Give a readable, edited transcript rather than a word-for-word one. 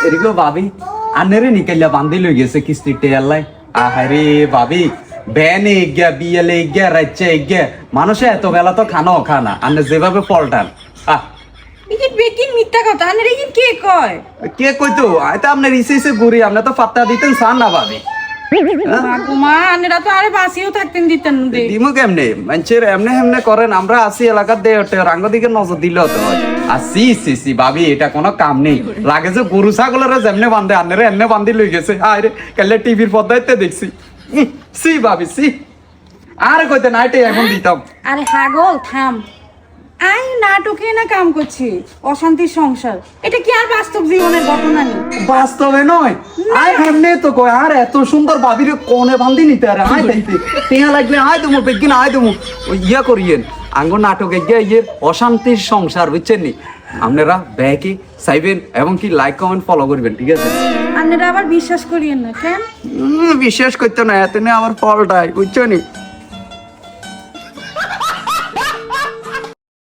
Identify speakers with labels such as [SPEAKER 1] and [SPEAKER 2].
[SPEAKER 1] এদিকে ভাবি আনেরে নিকাইলা বান্ধি লই গেছে কিস্তিতে আল্লাহ আহারে ভাবি ব্যানে গিয়া বিয়েলে গিয়া রাজ্যে গিয়া মানুষে এত বেলা তো খানাও খানা আনে যেভাবে পল্টান
[SPEAKER 2] মিথ্যা কথা আনে কে কয়
[SPEAKER 1] কে কইতো আইতা আপনার ইসে ঘুরি আপনি তো পাত্তা দিতেন চান না ভাবি
[SPEAKER 2] মা আনেরা তো আরে বাসিও থাকতেন দিতেন
[SPEAKER 1] দিমু কেমনে মানুষের এমনে হেমনে করেন আমরা আসি এলাকার দিয়ে রাঙ্গ দিকে নজর দিলে হতো আসি সি ভাবি এটা কোনো কাম নেই লাগে যে গরু ছাগলের যেমনে বান্ধে আনেরে এমনে বান্ধি লই গেছে আরে কালে টিভির পর্দায় দেখছি সি ভাবি সি আর কইতে নাইটে এখন দিতাম
[SPEAKER 2] আরে হাগল থাম আই নাটকে না কাম করছি অশান্তির সংসার এটা কি আর বাস্তব জীবনের ঘটনা নেই
[SPEAKER 1] বাস্তবে নয় আয় হেমনে তো কয় আর এত সুন্দর ভাবিরে কোনে বান্ধি নিতে আরে আয় দেখতে টিয়া লাগলে আয় তুমি বেগিন আয় তুমি ওই ইয়া করিয়েন আঙ্গ নাটকে গিয়ে ইয়ে অশান্তির সংসার বুঝছেন নি আপনারা ব্যাকে চাইবেন এবং কি লাইক কমেন্ট ফলো করবেন ঠিক আছে
[SPEAKER 2] আপনারা আবার বিশ্বাস করিয়েন না কেন
[SPEAKER 1] বিশ্বাস করতে না এত আবার ফলটাই বুঝছো নি